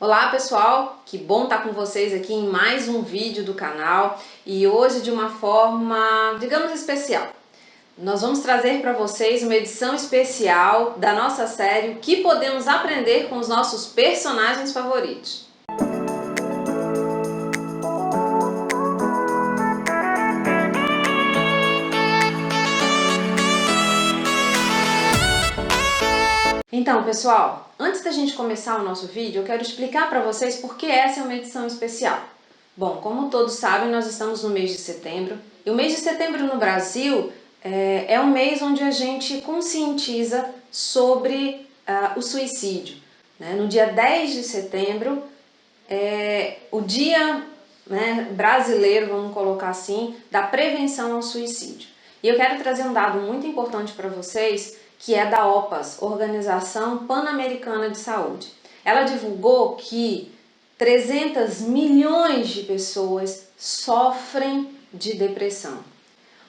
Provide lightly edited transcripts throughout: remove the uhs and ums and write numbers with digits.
Olá pessoal, que bom estar com vocês aqui em mais um vídeo do canal e hoje de uma forma, digamos, especial. Nós vamos trazer para vocês uma edição especial da nossa série O que podemos aprender com os nossos personagens favoritos. Então, pessoal, antes da gente começar o nosso vídeo, eu quero explicar para vocês por que essa é uma edição especial. Bom, como todos sabem, nós estamos no mês de setembro, e o mês de setembro no Brasil é um mês onde a gente conscientiza sobre o suicídio. Né? No dia 10 de setembro, o dia brasileiro, vamos colocar assim, da prevenção ao suicídio. E eu quero trazer um dado muito importante para vocês, que é da OPAS, Organização Pan-Americana de Saúde. Ela divulgou que 300 milhões de pessoas sofrem de depressão,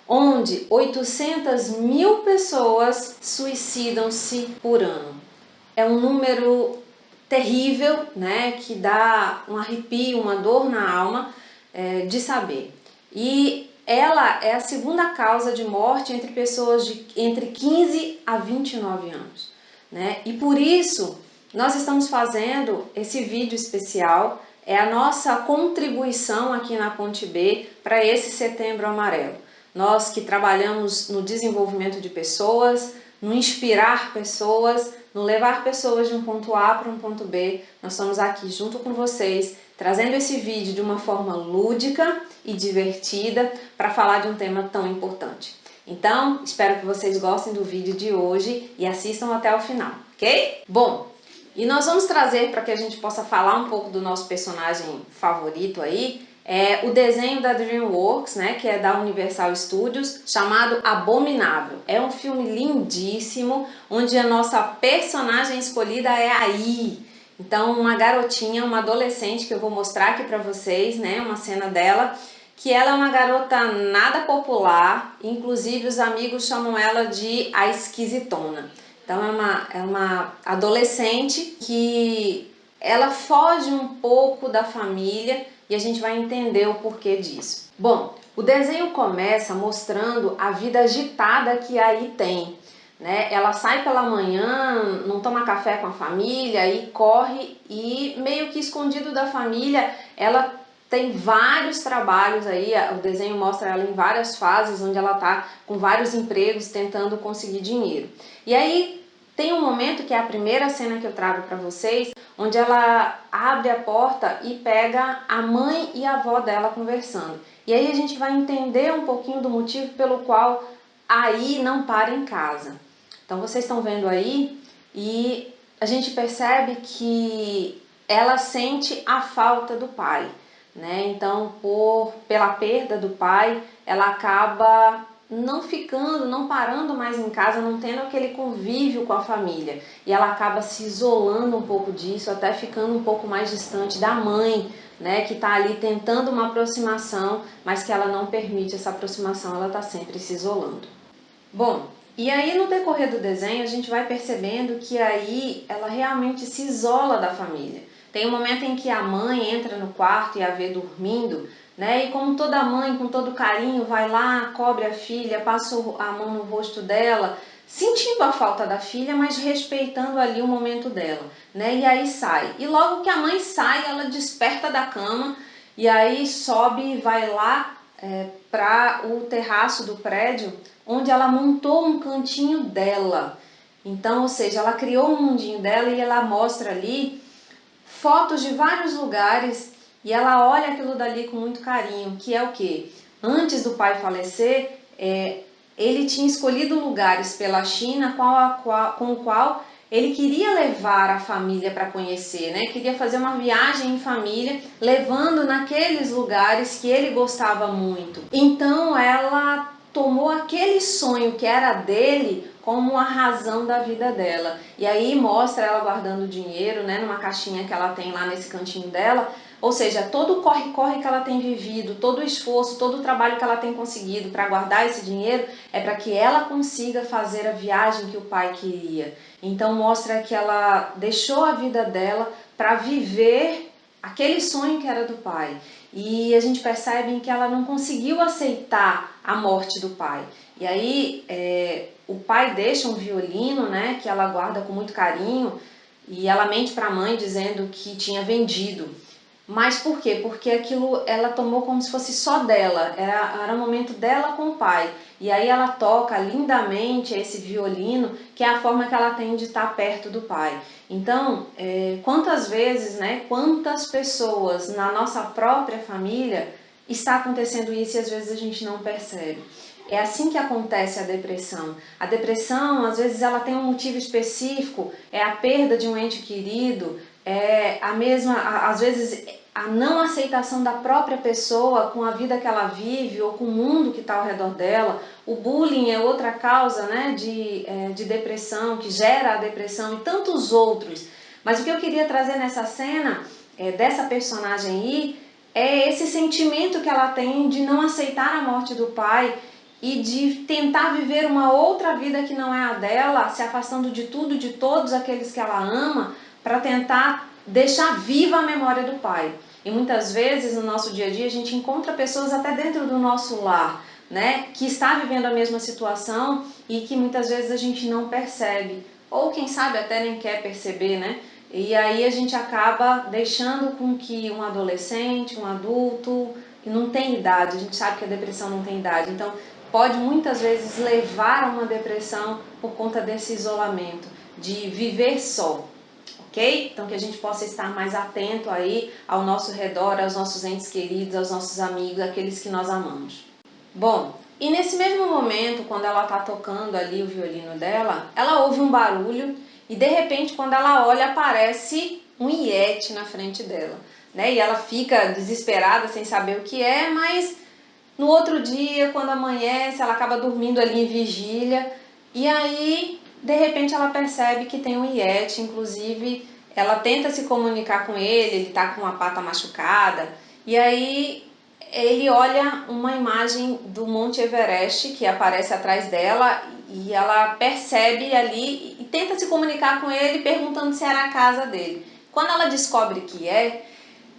onde 800 mil pessoas suicidam-se por ano. É um número terrível, né, que dá um arrepio, uma dor na alma de saber. E ela é a segunda causa de morte entre pessoas de entre 15 a 29 anos. Né? E por isso nós estamos fazendo esse vídeo especial, é a nossa contribuição aqui na Ponte B para esse Setembro Amarelo. Nós que trabalhamos no desenvolvimento de pessoas, no inspirar pessoas, no levar pessoas de um ponto A para um ponto B, nós estamos aqui junto com vocês, trazendo esse vídeo de uma forma lúdica e divertida para falar de um tema tão importante. Então, espero que vocês gostem do vídeo de hoje e assistam até o final, ok? Bom, e nós vamos trazer para que a gente possa falar um pouco do nosso personagem favorito aí, o desenho da DreamWorks, né, que é da Universal Studios, chamado Abominável. É um filme lindíssimo, onde a nossa personagem escolhida é a Yi. Então, uma garotinha, uma adolescente, que eu vou mostrar aqui para vocês, né, uma cena dela, que ela é uma garota nada popular, inclusive os amigos chamam ela de a esquisitona. Então é uma adolescente que ela foge um pouco da família e a gente vai entender o porquê disso. Bom, o desenho começa mostrando a vida agitada que a Yi tem. Né? Ela sai pela manhã, não toma café com a família e corre e meio que escondido da família, ela tem vários trabalhos aí, o desenho mostra ela em várias fases, onde ela tá com vários empregos tentando conseguir dinheiro. E aí tem um momento que é a primeira cena que eu trago para vocês, onde ela abre a porta e pega a mãe e a avó dela conversando. E aí a gente vai entender um pouquinho do motivo pelo qual a Yi não para em casa. Então vocês estão vendo aí e a gente percebe que ela sente a falta do pai. Né? Então, pela perda do pai, ela acaba não parando mais em casa, não tendo aquele convívio com a família. E ela acaba se isolando um pouco disso, até ficando um pouco mais distante da mãe, né? Que está ali tentando uma aproximação, mas que ela não permite essa aproximação, ela está sempre se isolando. Bom, e aí no decorrer do desenho a gente vai percebendo que aí ela realmente se isola da família. Tem um momento em que a mãe entra no quarto e a vê dormindo, né? E como toda mãe, com todo carinho, vai lá, cobre a filha, passa a mão no rosto dela, sentindo a falta da filha, mas respeitando ali o momento dela, né? E aí sai. E logo que a mãe sai, ela desperta da cama e aí sobe e vai lá para o terraço do prédio, onde ela montou um cantinho dela. Então, ou seja, ela criou um mundinho dela e ela mostra ali fotos de vários lugares e ela olha aquilo dali com muito carinho, que é o quê? Antes do pai falecer, ele tinha escolhido lugares pela China com o qual ele queria levar a família para conhecer, né? Queria fazer uma viagem em família, levando naqueles lugares que ele gostava muito. Então ela tomou aquele sonho que era dele como a razão da vida dela. E aí mostra ela guardando dinheiro, né, numa caixinha que ela tem lá nesse cantinho dela, Ou seja, todo o corre-corre que ela tem vivido, todo o esforço, todo o trabalho que ela tem conseguido para guardar esse dinheiro é para que ela consiga fazer a viagem que o pai queria. Então mostra que ela deixou a vida dela para viver aquele sonho que era do pai. E a gente percebe que ela não conseguiu aceitar a morte do pai. E aí o pai deixa um violino, né, que ela guarda com muito carinho, e ela mente para a mãe dizendo que tinha vendido. Mas por quê? Porque aquilo ela tomou como se fosse só dela, era um momento dela com o pai. E aí ela toca lindamente esse violino, que é a forma que ela tem de estar perto do pai. Então, quantas vezes, né, quantas pessoas na nossa própria família está acontecendo isso e às vezes a gente não percebe. É assim que acontece a depressão. A depressão, às vezes, ela tem um motivo específico, é a perda de um ente querido, é a mesma, às vezes, a não aceitação da própria pessoa com a vida que ela vive ou com o mundo que está ao redor dela. O bullying é outra causa, né, de depressão, que gera a depressão e tantos outros. Mas o que eu queria trazer nessa cena, dessa personagem aí, é esse sentimento que ela tem de não aceitar a morte do pai e de tentar viver uma outra vida que não é a dela, se afastando de tudo, de todos aqueles que ela ama, para tentar deixar viva a memória do pai. E muitas vezes no nosso dia a dia a gente encontra pessoas até dentro do nosso lar, né, que está vivendo a mesma situação e que muitas vezes a gente não percebe, ou quem sabe até nem quer perceber, né? E aí a gente acaba deixando com que um adolescente, um adulto, que não tem idade, a gente sabe que a depressão não tem idade, então pode muitas vezes levar a uma depressão por conta desse isolamento, de viver só, ok? Então que a gente possa estar mais atento aí ao nosso redor, aos nossos entes queridos, aos nossos amigos, aqueles que nós amamos. Bom, e nesse mesmo momento, quando ela está tocando ali o violino dela, ela ouve um barulho e de repente quando ela olha aparece um Yeti na frente dela, né? E ela fica desesperada sem saber o que é, mas no outro dia, quando amanhece, ela acaba dormindo ali em vigília e aí, de repente, ela percebe que tem um Yeti, inclusive ela tenta se comunicar com ele está com uma pata machucada e aí ele olha uma imagem do Monte Everest que aparece atrás dela e ela percebe ali e tenta se comunicar com ele perguntando se era a casa dele. Quando ela descobre que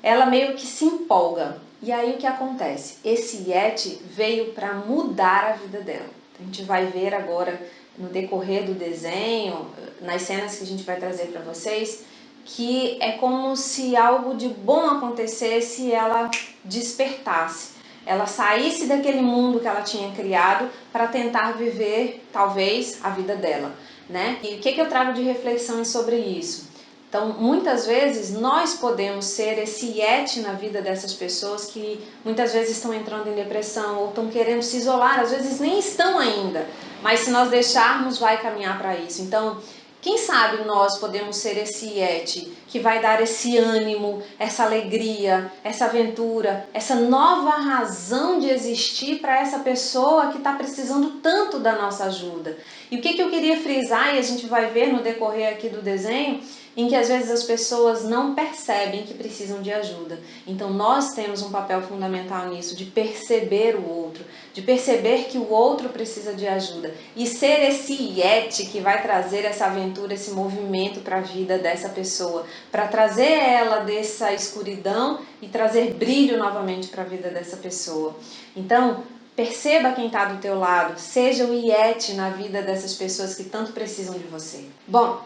ela meio que se empolga. E aí o que acontece? Esse Yeti veio para mudar a vida dela. A gente vai ver agora no decorrer do desenho, nas cenas que a gente vai trazer para vocês, que é como se algo de bom acontecesse e ela despertasse. Ela saísse daquele mundo que ela tinha criado para tentar viver, talvez, a vida dela, né? E o que eu trago de reflexões sobre isso? Então, muitas vezes, nós podemos ser esse Yeti na vida dessas pessoas que muitas vezes estão entrando em depressão ou estão querendo se isolar, às vezes nem estão ainda, mas se nós deixarmos, vai caminhar para isso. Então, quem sabe nós podemos ser esse Yeti que vai dar esse ânimo, essa alegria, essa aventura, essa nova razão de existir para essa pessoa que está precisando tanto da nossa ajuda. E o que eu queria frisar, e a gente vai ver no decorrer aqui do desenho, em que às vezes as pessoas não percebem que precisam de ajuda. Então nós temos um papel fundamental nisso, de perceber o outro, de perceber que o outro precisa de ajuda e ser esse Yeti que vai trazer essa aventura, esse movimento para a vida dessa pessoa, para trazer ela dessa escuridão e trazer brilho novamente para a vida dessa pessoa. Então, perceba quem está do teu lado, seja o Yeti na vida dessas pessoas que tanto precisam de você. Bom,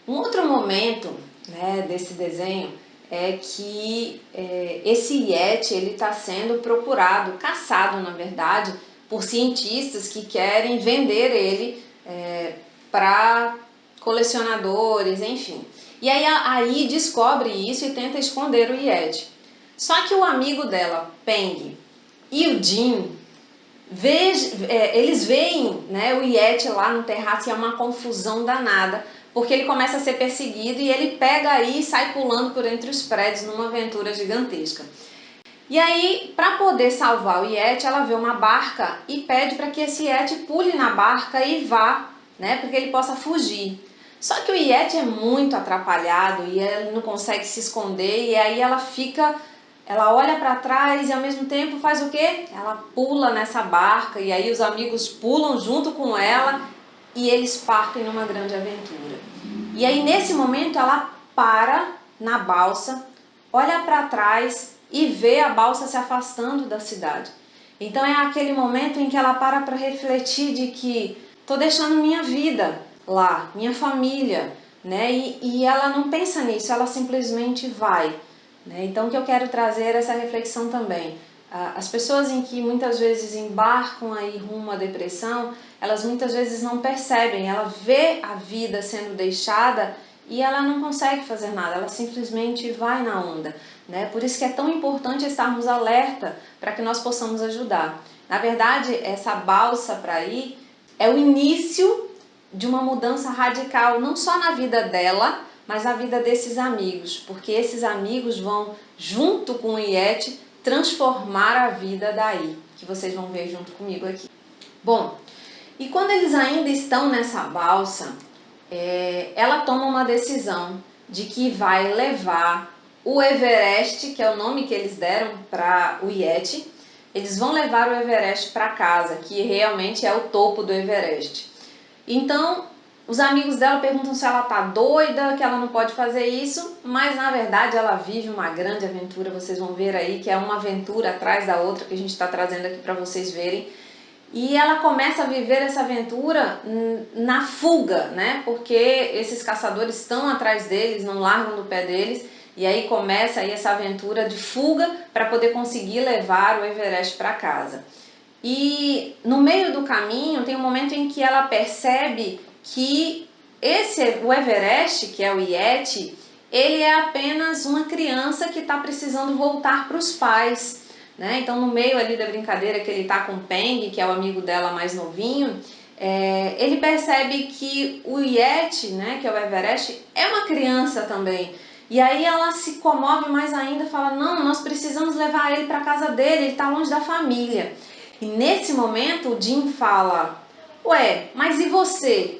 um outro momento, né, desse desenho é que esse Yeti está sendo procurado, caçado na verdade, por cientistas que querem vender ele para colecionadores, enfim. E aí descobre isso e tenta esconder o Yeti. Só que o amigo dela, Peng, e o Jim, eles veem, né, o Yeti lá no terraço e é uma confusão danada, porque ele começa a ser perseguido e ele pega aí e sai pulando por entre os prédios numa aventura gigantesca. E aí, para poder salvar o Yeti, ela vê uma barca e pede para que esse Yeti pule na barca e vá, né, para que ele possa fugir. Só que o Yeti é muito atrapalhado e ele não consegue se esconder, e aí ela olha para trás e ao mesmo tempo faz o quê? Ela pula nessa barca, e aí os amigos pulam junto com ela e eles partem numa grande aventura. E aí nesse momento ela para na balsa, olha para trás e vê a balsa se afastando da cidade. Então é aquele momento em que ela para refletir de que estou deixando minha vida lá, minha família, né? E ela não pensa nisso, ela simplesmente vai, né? Então o que eu quero trazer é essa reflexão também. As pessoas em que muitas vezes embarcam aí rumo à depressão, elas muitas vezes não percebem, ela vê a vida sendo deixada e ela não consegue fazer nada, ela simplesmente vai na onda, né? Por isso que é tão importante estarmos alerta para que nós possamos ajudar. Na verdade, essa balsa para ir é o início de uma mudança radical, não só na vida dela, mas na vida desses amigos, porque esses amigos vão, junto com o Yeti, transformar a vida daí, que vocês vão ver junto comigo aqui. Bom, e quando eles ainda estão nessa balsa, ela toma uma decisão de que vai levar o Everest, que é o nome que eles deram para o Yeti, eles vão levar o Everest para casa, que realmente é o topo do Everest. Então, os amigos dela perguntam se ela tá doida, que ela não pode fazer isso, mas na verdade ela vive uma grande aventura, vocês vão ver aí que é uma aventura atrás da outra que a gente está trazendo aqui para vocês verem. E ela começa a viver essa aventura na fuga, né? Porque esses caçadores estão atrás deles, não largam do pé deles, e aí começa aí essa aventura de fuga para poder conseguir levar o Everest para casa. E no meio do caminho tem um momento em que ela percebe que o Everest, que é o Yeti, ele é apenas uma criança que está precisando voltar para os pais, né? Então no meio ali da brincadeira que ele está com o Peng, que é o amigo dela mais novinho, ele percebe que o Yeti, né, que é o Everest, é uma criança também. E aí ela se comove mais ainda, fala, não, nós precisamos levar ele para a casa dele, ele está longe da família. E nesse momento o Jim fala, ué, mas e você?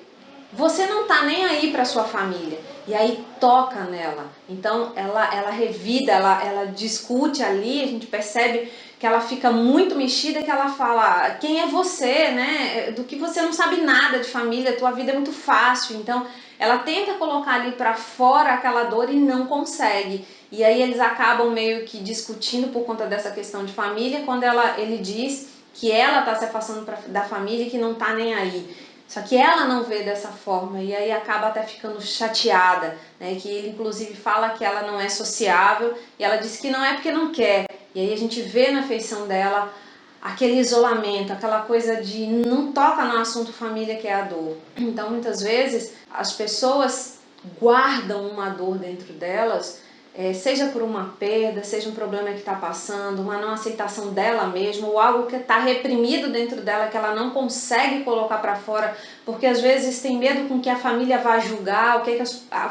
Você não tá nem aí para sua família. E aí toca nela. Então ela revida, ela discute ali, a gente percebe que ela fica muito mexida, que ela fala, quem é você, né? Do que você não sabe nada de família, tua vida é muito fácil. Então ela tenta colocar ali para fora aquela dor e não consegue. E aí eles acabam meio que discutindo por conta dessa questão de família, quando ele diz que ela está se afastando da família e que não está nem aí. Só que ela não vê dessa forma e aí acaba até ficando chateada, né? Que ele inclusive fala que ela não é sociável e ela diz que não é porque não quer. E aí a gente vê na feição dela aquele isolamento, aquela coisa de não toca no assunto família, que é a dor. Então muitas vezes as pessoas guardam uma dor dentro delas, seja por uma perda, seja um problema que está passando, uma não aceitação dela mesma, ou algo que está reprimido dentro dela, que ela não consegue colocar para fora, porque às vezes tem medo com que a família vai julgar, o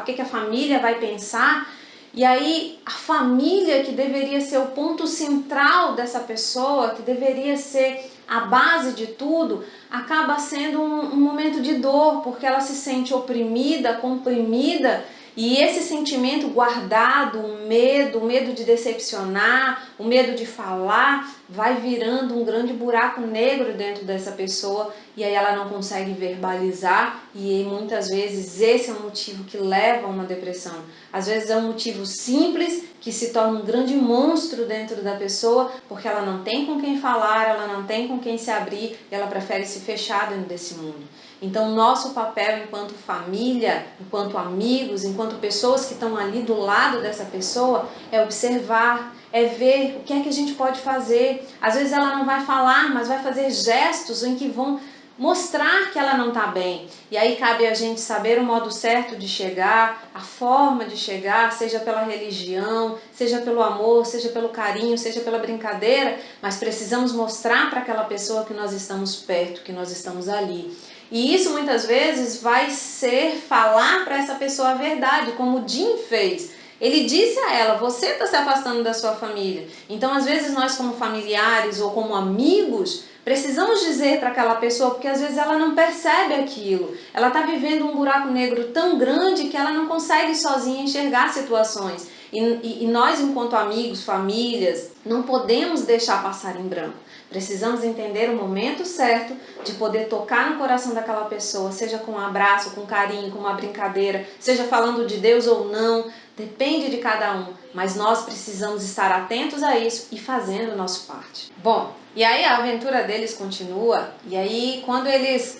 que a família vai pensar. E aí a família, que deveria ser o ponto central dessa pessoa, que deveria ser a base de tudo, acaba sendo um momento de dor, porque ela se sente oprimida, comprimida, e esse sentimento guardado, o medo de decepcionar, o medo de falar, vai virando um grande buraco negro dentro dessa pessoa, e aí ela não consegue verbalizar, e muitas vezes esse é o motivo que leva a uma depressão. Às vezes é um motivo simples que se torna um grande monstro dentro da pessoa, porque ela não tem com quem falar, ela não tem com quem se abrir, e ela prefere se fechar dentro desse mundo. Então nosso papel enquanto família, enquanto amigos, enquanto pessoas que estão ali do lado dessa pessoa, é observar, é ver o que é que a gente pode fazer. Às vezes ela não vai falar, mas vai fazer gestos em que vão mostrar que ela não está bem. E aí cabe a gente saber o modo certo de chegar, a forma de chegar, seja pela religião, seja pelo amor, seja pelo carinho, seja pela brincadeira, mas precisamos mostrar para aquela pessoa que nós estamos perto, que nós estamos ali. E isso muitas vezes vai ser falar para essa pessoa a verdade, como o Jim fez. Ele disse a ela, você está se afastando da sua família. Então, às vezes, nós como familiares ou como amigos, precisamos dizer para aquela pessoa, porque às vezes ela não percebe aquilo. Ela está vivendo um buraco negro tão grande que ela não consegue sozinha enxergar situações. E nós, enquanto amigos, famílias, não podemos deixar passar em branco. Precisamos entender o momento certo de poder tocar no coração daquela pessoa, seja com um abraço, com carinho, com uma brincadeira, seja falando de Deus ou não, depende de cada um, mas nós precisamos estar atentos a isso e fazendo a nossa parte. Bom, e aí a aventura deles continua, e aí quando eles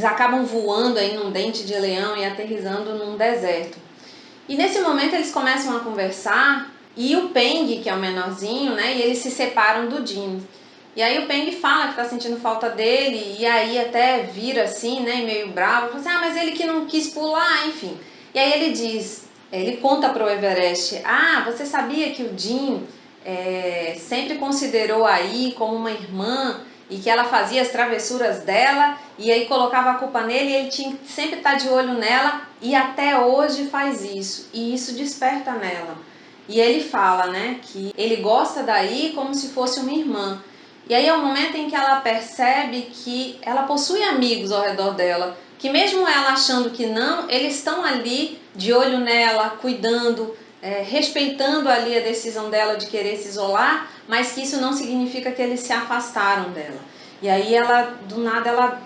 acabam voando aí num dente de leão e aterrissando num deserto. E nesse momento eles começam a conversar e o Peng, que é o menorzinho, né, e eles se separam do Jin. E aí o Peng fala que tá sentindo falta dele e aí até vira assim, né, meio bravo, fala assim, mas ele que não quis pular, enfim. E aí ele diz, ele conta pro Everest, você sabia que o Jin sempre considerou a Yi como uma irmã e que ela fazia as travessuras dela e aí colocava a culpa nele e ele tinha que sempre estar de olho nela e até hoje faz isso e isso desperta nela. E ele fala, né, que ele gosta da Yi como se fosse uma irmã. E aí é o momento em que ela percebe que ela possui amigos ao redor dela, que mesmo ela achando que não, eles estão ali de olho nela, cuidando, respeitando ali a decisão dela de querer se isolar, mas que isso não significa que eles se afastaram dela. E aí ela, do nada, ela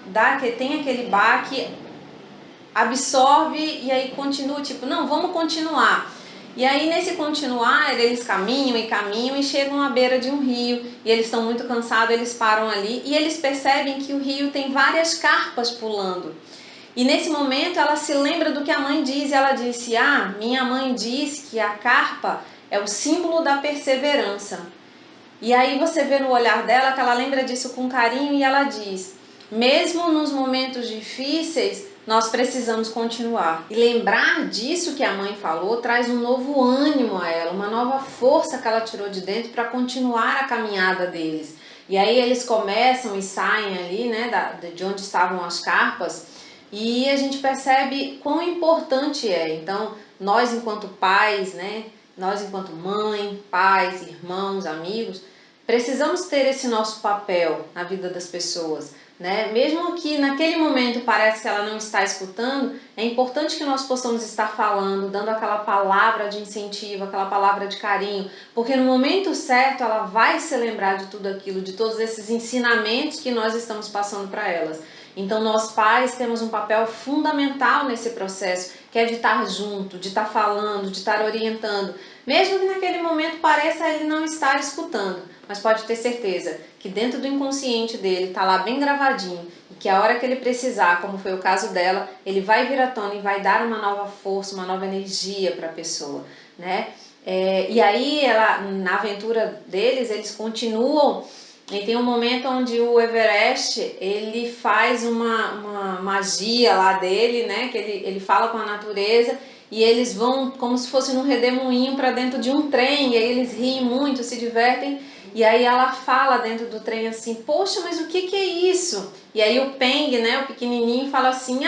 tem aquele baque, absorve e aí continua, tipo, não, vamos continuar. E aí nesse continuar, eles caminham e chegam à beira de um rio, e eles estão muito cansados, eles param ali, e eles percebem que o rio tem várias carpas pulando. E nesse momento ela se lembra do que a mãe diz, e ela disse, minha mãe diz que a carpa é o símbolo da perseverança. E aí você vê no olhar dela que ela lembra disso com carinho e ela diz, mesmo nos momentos difíceis, nós precisamos continuar. E lembrar disso que a mãe falou traz um novo ânimo a ela, uma nova força que ela tirou de dentro para continuar a caminhada deles. E aí eles começam e saem ali, né, de onde estavam as carpas, e a gente percebe quão importante é. Então, nós enquanto pais, né, nós enquanto mãe, pais, irmãos, amigos, precisamos ter esse nosso papel na vida das pessoas, né? Mesmo que naquele momento pareça que ela não está escutando, é importante que nós possamos estar falando, dando aquela palavra de incentivo, aquela palavra de carinho, porque no momento certo ela vai se lembrar de tudo aquilo, de todos esses ensinamentos que nós estamos passando para elas. Então nós pais temos um papel fundamental nesse processo, que é de estar junto, de estar falando, de estar orientando, mesmo que naquele momento pareça ele não estar escutando, mas pode ter certeza que dentro do inconsciente dele está lá bem gravadinho e que a hora que ele precisar, como foi o caso dela, ele vai vir à tona e vai dar uma nova força, uma nova energia para a pessoa, né? E aí, na aventura deles, eles continuam. E tem um momento onde o Everest, ele faz uma magia lá dele, né? Que ele fala com a natureza e eles vão como se fosse num redemoinho para dentro de um trem, e aí eles riem muito, se divertem. E aí ela fala dentro do trem assim, poxa, mas o que é isso? E aí o Peng, né, o pequenininho, fala assim,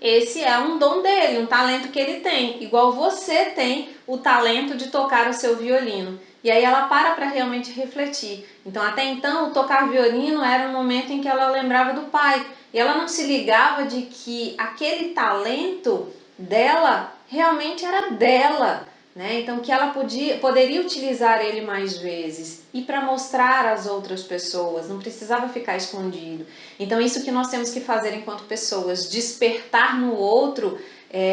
esse é um dom dele, um talento que ele tem, igual você tem o talento de tocar o seu violino. E aí ela para realmente refletir. Então até então o tocar violino era um momento em que ela lembrava do pai. E ela não se ligava de que aquele talento dela realmente era dela, né? Então que ela poderia utilizar ele mais vezes e para mostrar às outras pessoas, não precisava ficar escondido. Então isso que nós temos que fazer enquanto pessoas, despertar no outro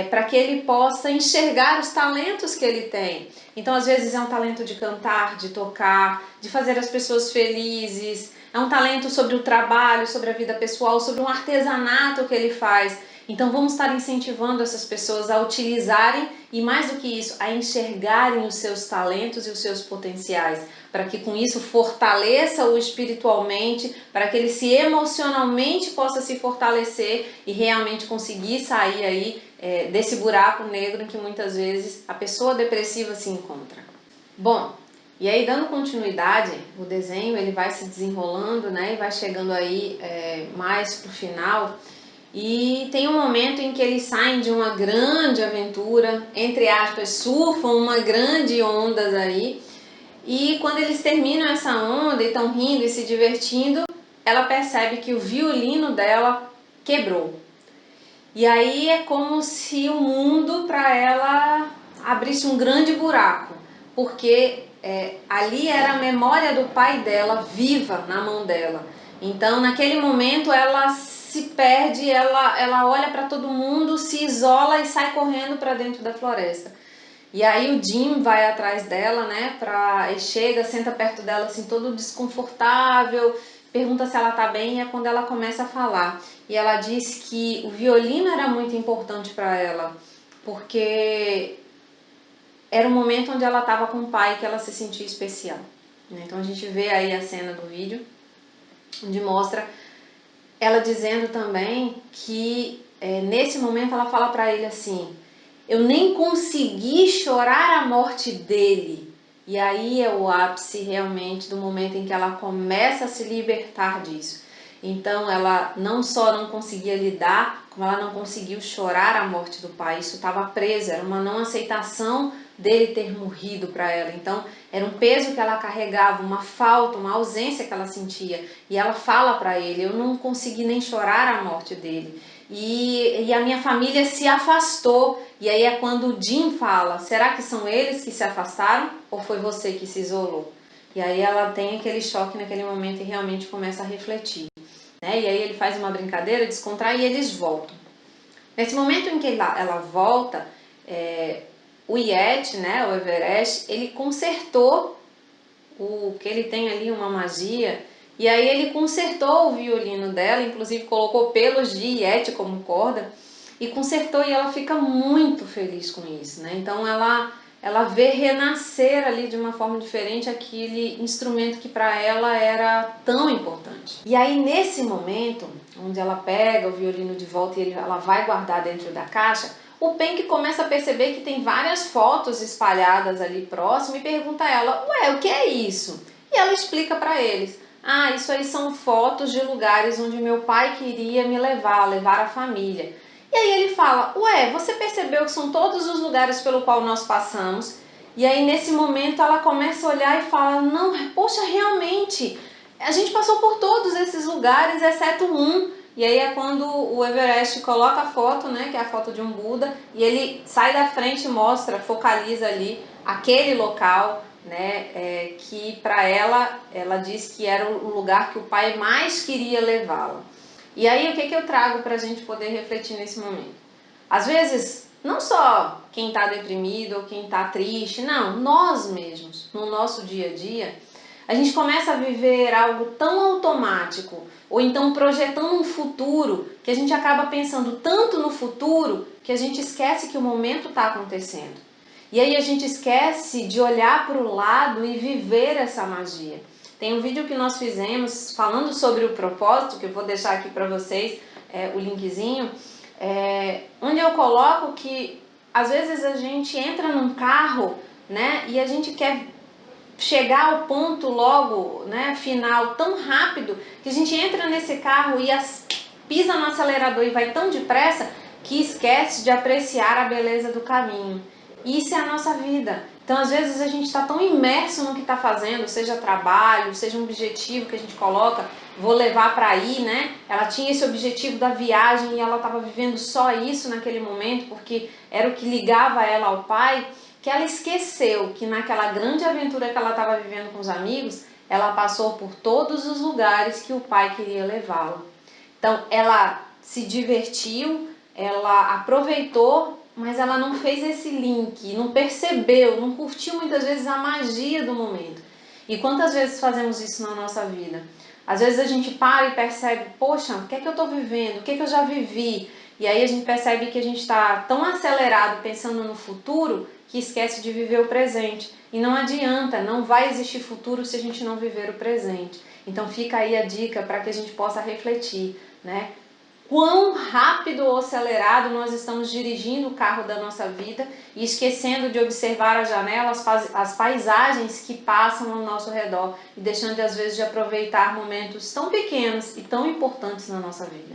para que ele possa enxergar os talentos que ele tem. Então às vezes é um talento de cantar, de tocar, de fazer as pessoas felizes, é um talento sobre o trabalho, sobre a vida pessoal, sobre um artesanato que ele faz. Então vamos estar incentivando essas pessoas a utilizarem e mais do que isso, a enxergarem os seus talentos e os seus potenciais, para que com isso fortaleça-o espiritualmente, para que ele se emocionalmente possa se fortalecer e realmente conseguir sair aí desse buraco negro em que muitas vezes a pessoa depressiva se encontra. Bom, e aí dando continuidade, o desenho ele vai se desenrolando, né, e vai chegando aí mais pro final. E tem um momento em que eles saem de uma grande aventura, entre aspas, surfam uma grande onda aí. E quando eles terminam essa onda e estão rindo e se divertindo, ela percebe que o violino dela quebrou. E aí é como se o mundo para ela abrisse um grande buraco, porque ali era a memória do pai dela viva na mão dela. Então naquele momento ela se perde, ela olha para todo mundo, se isola e sai correndo para dentro da floresta. E aí o Jim vai atrás dela, né, e chega, senta perto dela assim, todo desconfortável, pergunta se ela tá bem, e é quando ela começa a falar. E ela diz que o violino era muito importante para ela, porque era um momento onde ela estava com o pai que ela se sentia especial. Então a gente vê aí a cena do vídeo, onde mostra ela dizendo também que nesse momento ela fala para ele assim: eu nem consegui chorar a morte dele. E aí é o ápice realmente do momento em que ela começa a se libertar disso. Então ela não só não conseguia lidar, como ela não conseguiu chorar a morte do pai. Isso estava preso, era uma não aceitação dele ter morrido para ela. Então era um peso que ela carregava, uma falta, uma ausência que ela sentia. E ela fala para ele: eu não consegui nem chorar a morte dele. E a minha família se afastou. E aí é quando o Jim fala: será que são eles que se afastaram ou foi você que se isolou? E aí ela tem aquele choque naquele momento e realmente começa a refletir, né? E aí ele faz uma brincadeira, descontrai e eles voltam. Nesse momento em que ela volta, o Yeti, né, o Everest, ele consertou que ele tem ali uma magia. E aí ele consertou o violino dela, inclusive colocou pelos de Yeti como corda e consertou, e ela fica muito feliz com isso, né? Então ela vê renascer ali de uma forma diferente aquele instrumento que para ela era tão importante. E aí nesse momento, onde ela pega o violino de volta e ela vai guardar dentro da caixa, o Penck começa a perceber que tem várias fotos espalhadas ali próximo e pergunta a ela: ué, o que é isso? E ela explica para eles: ah, isso aí são fotos de lugares onde meu pai queria me levar a família. E aí ele fala: ué, você percebeu que são todos os lugares pelo qual nós passamos? E aí nesse momento ela começa a olhar e fala: não, poxa, realmente, a gente passou por todos esses lugares, exceto um. E aí é quando o Everest coloca a foto, né, que é a foto de um Buda, e ele sai da frente e mostra, focaliza ali aquele local, né, que para ela diz que era o lugar que o pai mais queria levá-la. E aí o que eu trago para a gente poder refletir nesse momento? Às vezes, não só quem está deprimido ou quem está triste, não, nós mesmos, no nosso dia a dia, a gente começa a viver algo tão automático, ou então projetando um futuro, que a gente acaba pensando tanto no futuro que a gente esquece que o momento está acontecendo. E aí a gente esquece de olhar para o lado e viver essa magia. Tem um vídeo que nós fizemos falando sobre o propósito, que eu vou deixar aqui para vocês o linkzinho, onde eu coloco que às vezes a gente entra num carro, né, e a gente quer chegar ao ponto logo, né, final tão rápido, que a gente entra nesse carro e pisa no acelerador e vai tão depressa que esquece de apreciar a beleza do caminho. E isso é a nossa vida. Então às vezes a gente está tão imerso no que está fazendo, seja trabalho, seja um objetivo que a gente coloca, vou levar para aí, né? Ela tinha esse objetivo da viagem e ela estava vivendo só isso naquele momento, porque era o que ligava ela ao pai, que ela esqueceu que naquela grande aventura que ela estava vivendo com os amigos, ela passou por todos os lugares que o pai queria levá-la. Então ela se divertiu, ela aproveitou, mas ela não fez esse link, não percebeu, não curtiu muitas vezes a magia do momento. E quantas vezes fazemos isso na nossa vida? Às vezes a gente para e percebe: poxa, o que é que eu estou vivendo? O que é que eu já vivi? E aí a gente percebe que a gente está tão acelerado pensando no futuro que esquece de viver o presente. E não adianta, não vai existir futuro se a gente não viver o presente. Então fica aí a dica para que a gente possa refletir, né? Quão rápido ou acelerado nós estamos dirigindo o carro da nossa vida e esquecendo de observar a janela, as paisagens que passam ao nosso redor e deixando às vezes de aproveitar momentos tão pequenos e tão importantes na nossa vida.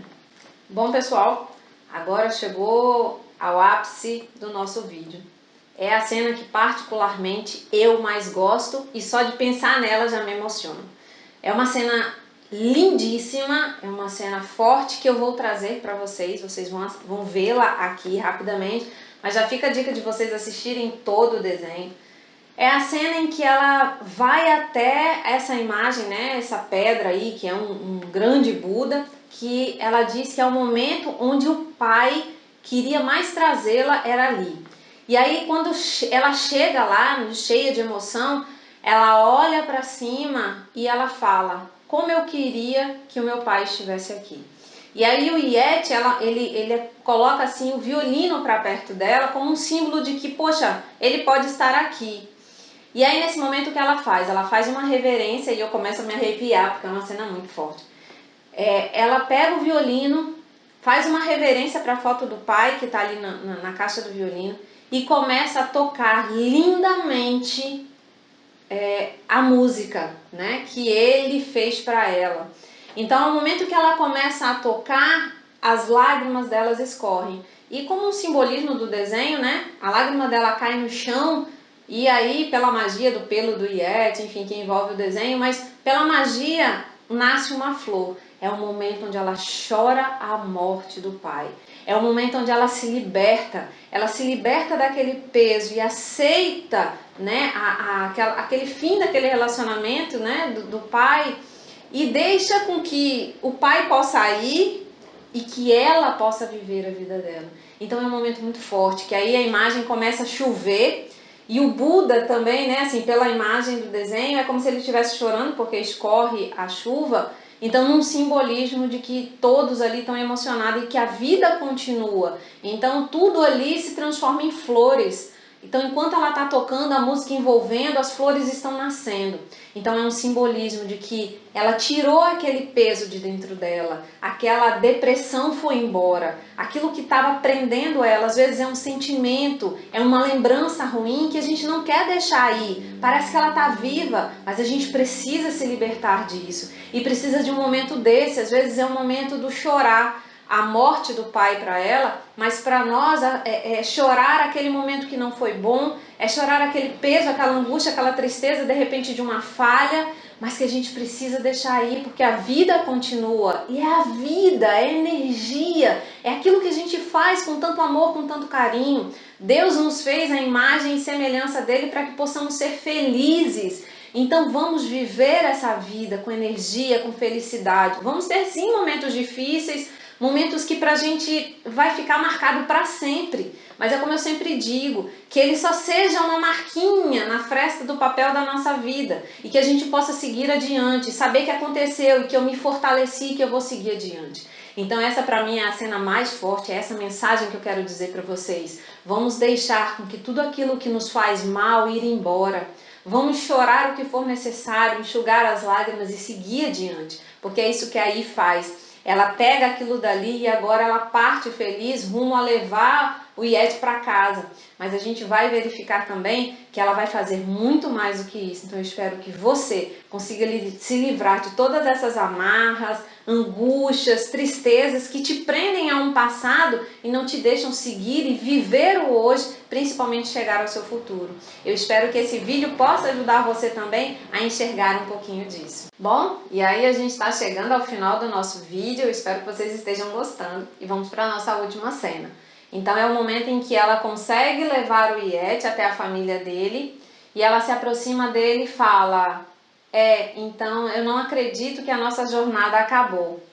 Bom, pessoal, agora chegou ao ápice do nosso vídeo. É a cena que particularmente eu mais gosto e só de pensar nela já me emociona. É uma cena lindíssima, é uma cena forte que eu vou trazer para vocês. Vocês vão vê-la aqui rapidamente, mas já fica a dica de vocês assistirem todo o desenho. É a cena em que ela vai até essa imagem, né, essa pedra aí, que é um grande Buda, que ela diz que é o momento onde o pai queria mais trazê-la, era ali. E aí quando ela chega lá, cheia de emoção, ela olha para cima e ela fala: como eu queria que o meu pai estivesse aqui. E aí o Yeti, ele coloca assim o violino para perto dela como um símbolo de que, poxa, ele pode estar aqui. E aí nesse momento o que ela faz? Ela faz uma reverência e eu começo a me arrepiar, porque é uma cena muito forte. Ela pega o violino, faz uma reverência para a foto do pai que está ali na caixa do violino e começa a tocar lindamente a música, né, que ele fez para ela. Então, no momento que ela começa a tocar, as lágrimas delas escorrem. E como um simbolismo do desenho, né, a lágrima dela cai no chão e aí, pela magia do pelo do Yeti, enfim, que envolve o desenho, mas pela magia nasce uma flor. É o momento onde ela chora a morte do pai. É o momento onde ela se liberta daquele peso e aceita, né, aquele fim daquele relacionamento, né, do pai, e deixa com que o pai possa ir e que ela possa viver a vida dela. Então é um momento muito forte, que aí a imagem começa a chover e o Buda também, né, assim, pela imagem do desenho, é como se ele estivesse chorando porque escorre a chuva. Então, num simbolismo de que todos ali estão emocionados e que a vida continua. Então, tudo ali se transforma em flores. Então, enquanto ela está tocando a música envolvendo, as flores estão nascendo. Então, é um simbolismo de que ela tirou aquele peso de dentro dela, aquela depressão foi embora, aquilo que estava prendendo ela, às vezes é um sentimento, é uma lembrança ruim que a gente não quer deixar aí. Parece que ela está viva, mas a gente precisa se libertar disso. E precisa de um momento desse, às vezes é um momento do chorar a morte do pai para ela, mas para nós é chorar aquele momento que não foi bom, é chorar aquele peso, aquela angústia, aquela tristeza de repente de uma falha, mas que a gente precisa deixar aí, porque a vida continua, e é a vida, é energia, é aquilo que a gente faz com tanto amor, com tanto carinho. Deus nos fez a imagem e semelhança dele para que possamos ser felizes. Então vamos viver essa vida com energia, com felicidade. Vamos ter sim momentos difíceis, momentos que pra gente vai ficar marcado para sempre. Mas é como eu sempre digo, que ele só seja uma marquinha na fresta do papel da nossa vida e que a gente possa seguir adiante, saber que aconteceu e que eu me fortaleci e que eu vou seguir adiante. Então essa para mim é a cena mais forte, é essa mensagem que eu quero dizer para vocês. Vamos deixar com que tudo aquilo que nos faz mal ir embora. Vamos chorar o que for necessário, enxugar as lágrimas e seguir adiante, porque é isso que aí faz. Ela pega aquilo dali e agora ela parte feliz rumo a levar o Yeti para casa. Mas a gente vai verificar também que ela vai fazer muito mais do que isso. Então eu espero que você consiga se livrar de todas essas amarras, angústias, tristezas que te prendem a um passado e não te deixam seguir e viver o hoje, principalmente chegar ao seu futuro. Eu espero que esse vídeo possa ajudar você também a enxergar um pouquinho disso. Bom, e aí a gente está chegando ao final do nosso vídeo, eu espero que vocês estejam gostando e vamos para a nossa última cena. Então é o momento em que ela consegue levar o Yeti até a família dele e ela se aproxima dele e fala: então eu não acredito que a nossa jornada acabou.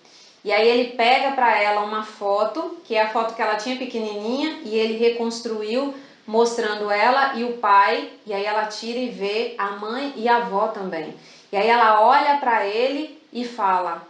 E aí ele pega para ela uma foto, que é a foto que ela tinha pequenininha, e ele reconstruiu mostrando ela e o pai, e aí ela tira e vê a mãe e a avó também. E aí ela olha para ele e fala: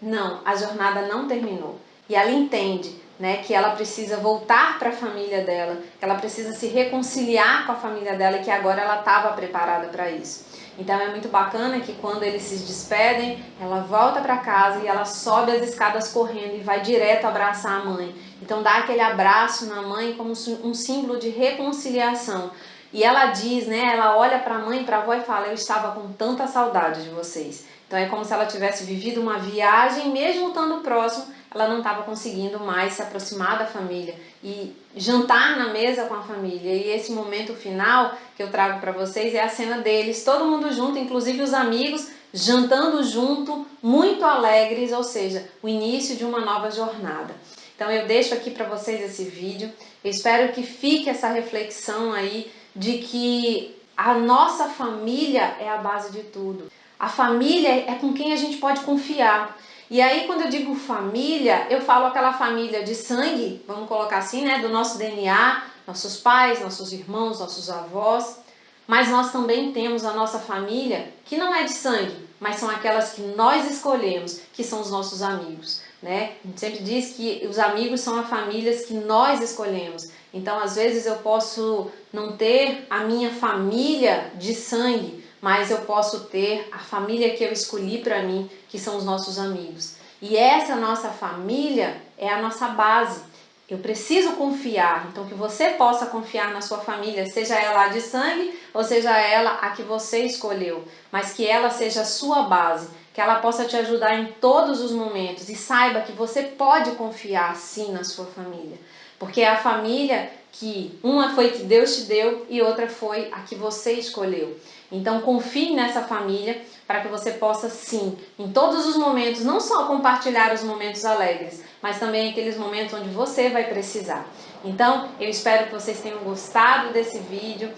não, a jornada não terminou. E ela entende, né, que ela precisa voltar para a família dela, que ela precisa se reconciliar com a família dela e que agora ela estava preparada para isso. Então é muito bacana que quando eles se despedem, ela volta para casa e ela sobe as escadas correndo e vai direto abraçar a mãe. Então dá aquele abraço na mãe como um símbolo de reconciliação. E ela diz, né, ela olha para a mãe, para a avó e fala: eu estava com tanta saudade de vocês. Então é como se ela tivesse vivido uma viagem, mesmo estando próximo, ela não estava conseguindo mais se aproximar da família e jantar na mesa com a família. E esse momento final que eu trago para vocês é a cena deles, todo mundo junto, inclusive os amigos, jantando junto, muito alegres, ou seja, o início de uma nova jornada. Então eu deixo aqui para vocês esse vídeo, eu espero que fique essa reflexão aí de que a nossa família é a base de tudo. A família é com quem a gente pode confiar. E aí quando eu digo família, eu falo aquela família de sangue, vamos colocar assim, né, do nosso DNA, nossos pais, nossos irmãos, nossos avós. Mas nós também temos a nossa família que não é de sangue, mas são aquelas que nós escolhemos, que são os nossos amigos, né? A gente sempre diz que os amigos são as famílias que nós escolhemos. Então, às vezes eu posso não ter a minha família de sangue, mas eu posso ter a família que eu escolhi para mim, que são os nossos amigos. E essa nossa família é a nossa base. Eu preciso confiar, então que você possa confiar na sua família, seja ela a de sangue ou seja ela a que você escolheu, mas que ela seja a sua base, que ela possa te ajudar em todos os momentos e saiba que você pode confiar sim na sua família, porque é a família que uma foi que Deus te deu e outra foi a que você escolheu. Então confie nessa família para que você possa sim, em todos os momentos, não só compartilhar os momentos alegres, mas também aqueles momentos onde você vai precisar. Então, eu espero que vocês tenham gostado desse vídeo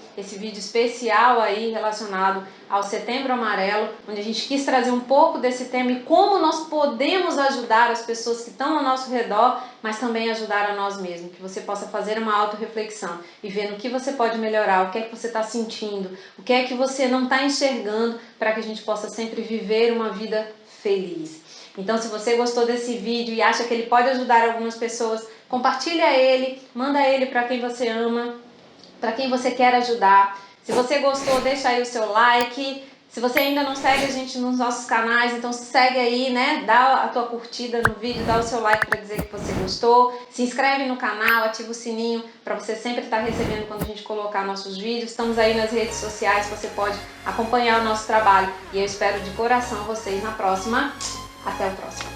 especial aí relacionado ao Setembro Amarelo, onde a gente quis trazer um pouco desse tema e como nós podemos ajudar as pessoas que estão ao nosso redor, mas também ajudar a nós mesmos, que você possa fazer uma autorreflexão e ver no que você pode melhorar, o que é que você está sentindo, o que é que você não está enxergando, para que a gente possa sempre viver uma vida feliz. Então, se você gostou desse vídeo e acha que ele pode ajudar algumas pessoas, compartilha ele, manda ele para quem você ama, para quem você quer ajudar. Se você gostou, deixa aí o seu like. Se você ainda não segue a gente nos nossos canais, então segue aí, né? Dá a tua curtida no vídeo, dá o seu like para dizer que você gostou. Se inscreve no canal, ativa o sininho para você sempre estar recebendo quando a gente colocar nossos vídeos. Estamos aí nas redes sociais, você pode acompanhar o nosso trabalho. E eu espero de coração vocês na próxima. Até o próximo.